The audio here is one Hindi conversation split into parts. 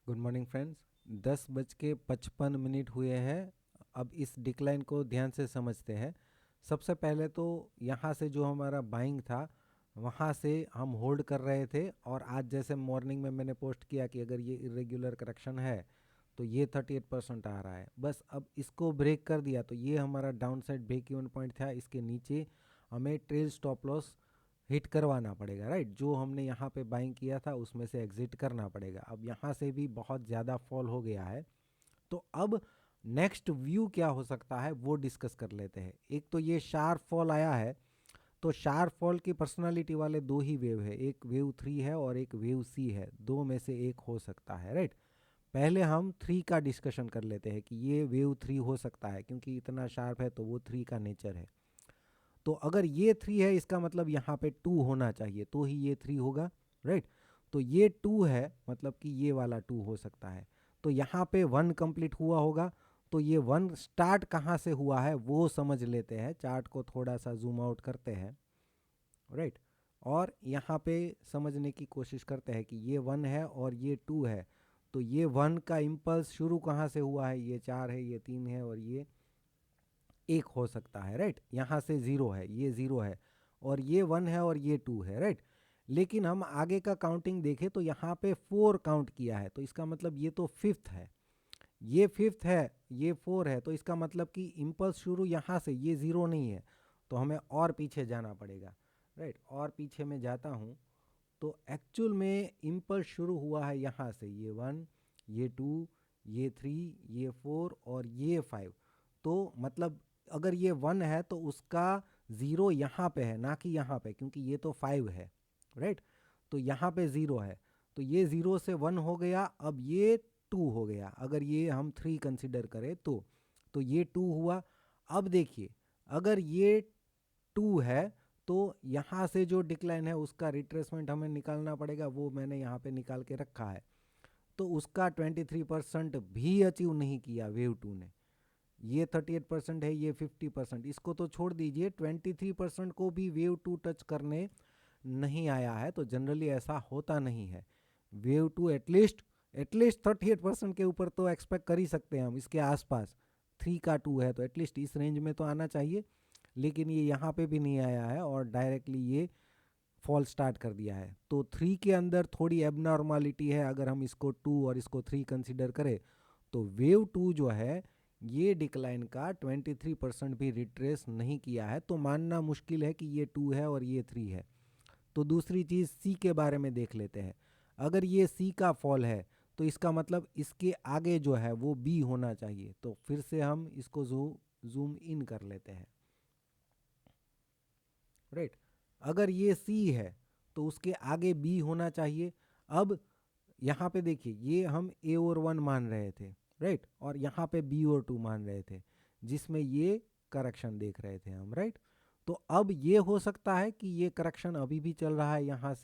Good morning friends. 10:55 हुए हैं। अब इस डिक्लाइन को ध्यान से समझते हैं। सबसे पहले तो यहाँ से जो हमारा बाइंग था वहाँ से हम होल्ड कर रहे थे, और आज जैसे मॉर्निंग में मैंने पोस्ट किया कि अगर ये इरेगुलर करेक्शन है तो ये 38% आ रहा है। बस अब इसको ब्रेक कर दिया तो ये हमारा down side break even point था। इसके नीचे हमें ट्रेल स्टॉप लॉस हिट करवाना पड़ेगा, राइट। जो हमने यहाँ पे बाइंग किया था उसमें से एग्जिट करना पड़ेगा। अब यहाँ से भी बहुत ज़्यादा फॉल हो गया है, तो अब नेक्स्ट व्यू क्या हो सकता है वो डिस्कस कर लेते हैं। एक तो ये शार्प फॉल आया है, तो शार्प फॉल की पर्सनालिटी वाले दो ही वेव है, एक वेव 3 है और एक वेव सी है। दो में से एक हो सकता है, राइट। पहले हम 3 का डिस्कशन कर लेते हैं कि ये वेव 3 हो सकता है, क्योंकि इतना शार्प है तो वो 3 का नेचर है। तो अगर ये 3 है इसका मतलब यहाँ पे 2 होना चाहिए, तो ही ये 3 होगा, राइट। तो ये 2 है, मतलब कि ये वाला 2 हो सकता है। तो यहाँ पे 1 कंप्लीट हुआ होगा। तो ये 1 स्टार्ट कहाँ से हुआ है वो समझ लेते हैं। चार्ट को थोड़ा सा जूम आउट करते हैं, राइट। और यहाँ पे समझने की कोशिश करते हैं कि ये 1 है और ये 2 है। तो ये 1 का इम्पल्स शुरू कहाँ से हुआ है? ये 4 है, ये 3 है और ये 1 हो सकता है, राइट। यहाँ से 0 है, ये 0 है, और ये 1 है और ये 2 है, राइट। लेकिन हम आगे का काउंटिंग देखें तो यहाँ पे 4 काउंट किया है, तो इसका मतलब ये तो 5th है, ये 5th है, ये 4 है। तो इसका मतलब कि इम्पल्स शुरू यहाँ से, ये 0 नहीं है, तो हमें और पीछे जाना पड़ेगा, राइट। और पीछे में जाता हूँ तो एक्चुअल में इम्पल्स शुरू हुआ है यहाँ से, ये 1, ये 2, ये 3, ये 4 और ये 5। तो मतलब अगर ये 1 है तो उसका 0 यहाँ पे है, ना कि यहाँ पे, क्योंकि ये तो 5 है, राइट। तो यहाँ पे 0 है, तो ये 0 से 1 हो गया। अब ये 2 हो गया, अगर ये हम 3 कंसिडर करें तो ये 2 हुआ। अब देखिए, अगर ये 2 है तो यहाँ से जो डिक्लाइन है उसका रिट्रेसमेंट हमें निकालना पड़ेगा, वो मैंने यहाँ पे निकाल के रखा है। तो उसका 23% भी अचीव नहीं किया वेव 2 ने। ये 38% है, ये 50%। इसको तो छोड़ दीजिए, 23% को भी वेव 2 टच करने नहीं आया है। तो जनरली ऐसा होता नहीं है। वेव 2 एटलीस्ट 38% के ऊपर तो एक्सपेक्ट कर ही सकते हैं हम, इसके आसपास। 3 का 2 है तो एटलीस्ट इस रेंज में तो आना चाहिए, लेकिन ये यहाँ पे भी नहीं आया है और डायरेक्टली ये फॉल स्टार्ट कर दिया है। तो 3 के अंदर थोड़ी एबनॉर्मालिटी है। अगर हम इसको 2 और इसको 3 कंसिडर करें तो वेव 2 जो है ये डिक्लाइन का 23% भी रिट्रेस नहीं किया है, तो मानना मुश्किल है कि ये 2 है और ये 3 है। तो दूसरी चीज़ सी के बारे में देख लेते हैं। अगर ये सी का फॉल है तो इसका मतलब इसके आगे जो है वो बी होना चाहिए। तो फिर से हम इसको जूम इन कर लेते हैं, राइट। अगर ये सी है तो उसके आगे बी होना चाहिए। अब यहाँ पे देखिए, ये हम ए और 1 मान रहे थे, राइट, और यहाँ पे बी और 2 मान रहे थे, जिसमें ये करेक्शन देख रहे थे हम, राइट। तो अब ये हो सकता है कि ये करेक्शन अभी भी चल रहा है, यहाँ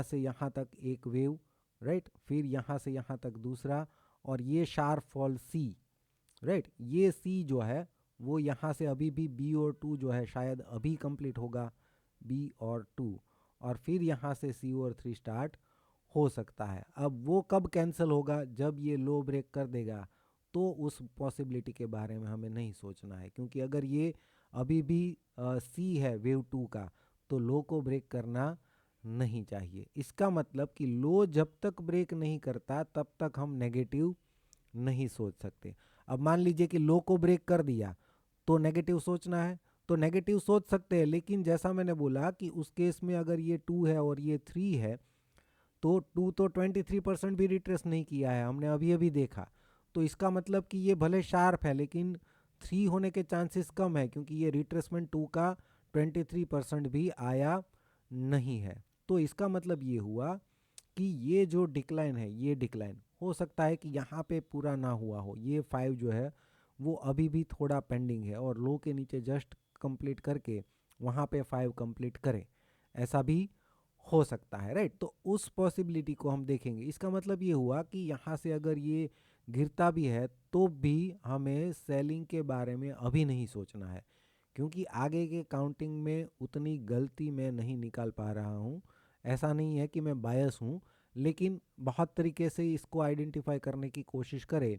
से यहाँ तक एक वेव, राइट, फिर यहाँ से यहाँ तक दूसरा, और ये शार्प फॉल सी, राइट। ये सी जो है वो यहाँ से अभी भी बी और 2 जो है शायद अभी कंप्लीट होगा, बी और 2, और फिर यहाँ से सी और 3 स्टार्ट हो सकता है। अब वो कब कैंसिल होगा? जब ये लो ब्रेक कर देगा। तो उस पॉसिबिलिटी के बारे में हमें नहीं सोचना है, क्योंकि अगर ये अभी भी सी है वेव 2 का, तो लो को ब्रेक करना नहीं चाहिए। इसका मतलब कि लो जब तक ब्रेक नहीं करता तब तक हम नेगेटिव नहीं सोच सकते। अब मान लीजिए कि लो को ब्रेक कर दिया तो नेगेटिव सोचना है, तो नेगेटिव सोच सकते हैं, लेकिन जैसा मैंने बोला कि उस केस में अगर ये 2 है और ये 3 है तो 2 तो 23% भी रिट्रेस नहीं किया है, हमने अभी अभी देखा। तो इसका मतलब कि ये भले शार्प है लेकिन 3 होने के चांसेस कम है, क्योंकि ये रिट्रेसमेंट 2 का 23% भी आया नहीं है। तो इसका मतलब ये हुआ कि ये जो डिक्लाइन है, ये डिक्लाइन हो सकता है कि यहाँ पे पूरा ना हुआ हो। ये 5 जो है वो अभी भी थोड़ा पेंडिंग है, और लो के नीचे जस्ट कंप्लीट करके वहाँ पे 5 कंप्लीट करें, ऐसा भी हो सकता है, राइट। तो उस पॉसिबिलिटी को हम देखेंगे। इसका मतलब ये हुआ कि यहाँ से अगर ये गिरता भी है तो भी हमें सेलिंग के बारे में अभी नहीं सोचना है, क्योंकि आगे के काउंटिंग में उतनी गलती मैं नहीं निकाल पा रहा हूँ। ऐसा नहीं है कि मैं बायस हूँ, लेकिन बहुत तरीके से इसको आइडेंटिफाई करने की कोशिश करें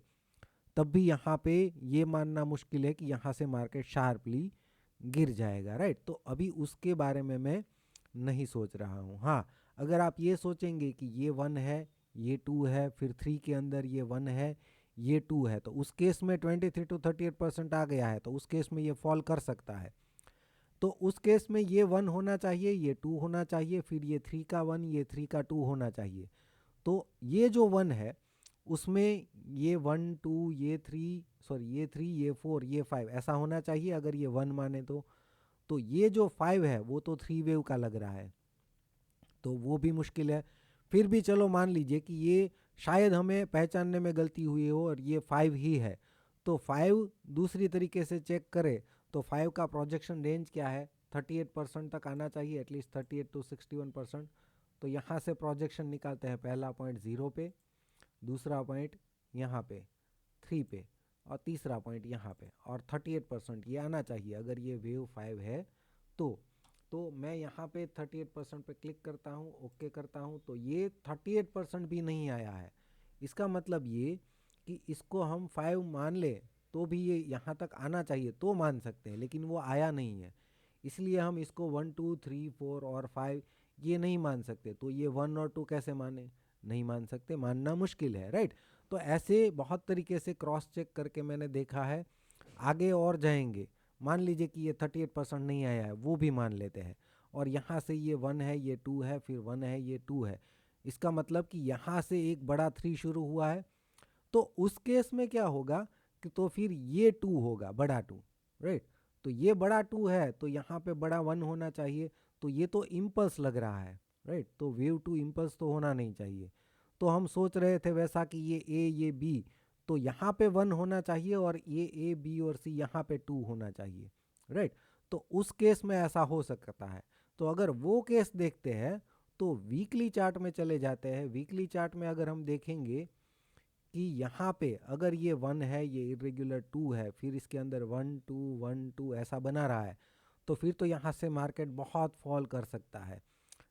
तब भी यहाँ पे ये मानना मुश्किल है कि यहाँ से मार्केट शार्पली गिर जाएगा, राइट। तो अभी उसके बारे में मैं नहीं सोच रहा हूँ। हाँ, अगर आप ये सोचेंगे कि ये 1 है, ये 2 है, फिर 3 के अंदर ये 1 है, ये 2 है, तो उस केस में 23 to 38% आ गया है, तो उस केस में ये फॉल कर सकता है। तो उस केस में ये 1 होना चाहिए, ये 2 होना चाहिए, फिर ये 3 का 1, ये 3 का 2 होना चाहिए। तो ये जो 1 है उसमें ये 1 2 ये 3, सॉरी ये 3 ये 4 ये 5 ऐसा होना चाहिए अगर ये 1 माने तो ये जो 5 है वो तो 3 वेव का लग रहा है, तो वो भी मुश्किल है। फिर भी चलो मान लीजिए कि ये शायद हमें पहचानने में गलती हुई हो और ये 5 ही है, तो 5 दूसरी तरीके से चेक करें तो 5 का प्रोजेक्शन रेंज क्या है, 38% तक आना चाहिए, एटलीस्ट 38 to 61%। तो यहाँ से प्रोजेक्शन निकालते हैं, पहला पॉइंट 0 पे, दूसरा पॉइंट यहाँ पे 3 पे, और तीसरा पॉइंट यहाँ पे, और 38% ये आना चाहिए अगर ये वेव 5 है तो। तो मैं यहाँ पे 38% पे क्लिक करता हूँ, ओके करता हूँ, तो ये 38% भी नहीं आया है। इसका मतलब ये कि इसको हम 5 मान ले तो भी ये यहाँ तक आना चाहिए तो मान सकते हैं, लेकिन वो आया नहीं है, इसलिए हम इसको 1 2 3 4 और 5 ये नहीं मान सकते। तो ये 1 और 2 कैसे माने, नहीं मान सकते, मानना मुश्किल है, राइट। तो ऐसे बहुत तरीके से क्रॉस चेक करके मैंने देखा है। आगे और जाएंगे, मान लीजिए कि ये 38% नहीं आया है, वो भी मान लेते हैं, और यहाँ से ये 1 है, ये 2 है, फिर 1 है, ये 2 है, इसका मतलब कि यहाँ से एक बड़ा 3 शुरू हुआ है। तो उस केस में क्या होगा कि तो फिर ये 2 होगा, बड़ा 2, राइट। तो ये बड़ा 2 है तो यहाँ पे बड़ा 1 होना चाहिए, तो ये तो इम्पल्स लग रहा है, राइट। तो वेव 2 इम्पल्स तो होना नहीं चाहिए। तो हम सोच रहे थे वैसा कि ये ए ये बी, तो यहाँ पे 1 होना चाहिए, और ये ए बी और सी यहाँ पे 2 होना चाहिए, राइट। तो उस केस में ऐसा हो सकता है। तो अगर वो केस देखते हैं तो वीकली चार्ट में चले जाते हैं। वीकली चार्ट में अगर हम देखेंगे कि यहाँ पे अगर ये 1 है, ये इरेगुलर 2 है, फिर इसके अंदर 1 2 1 2 ऐसा बना रहा है, तो फिर तो यहाँ से मार्केट बहुत फॉल कर सकता है।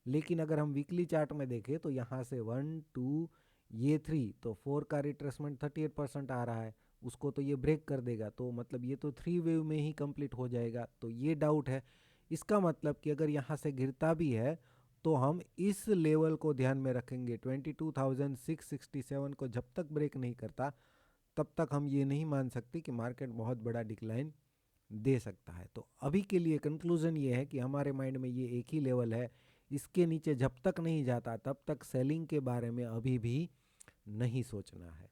लेकिन अगर हम वीकली चार्ट में देखें तो यहाँ से 1 2 ये 3, तो 4 का रिट्रेसमेंट 38% आ रहा है, उसको तो ये ब्रेक कर देगा, तो मतलब ये तो 3 वेव में ही कंप्लीट हो जाएगा, तो ये डाउट है। इसका मतलब कि अगर यहाँ से गिरता भी है तो हम इस लेवल को ध्यान में रखेंगे, 22,667 को जब तक ब्रेक नहीं करता तब तक हम ये नहीं मान सकते कि मार्केट बहुत बड़ा डिक्लाइन दे सकता है। तो अभी के लिए कंक्लूजन ये है कि हमारे माइंड में ये एक ही लेवल है, इसके नीचे जब तक नहीं जाता तब तक सेलिंग के बारे में अभी भी नहीं सोचना है।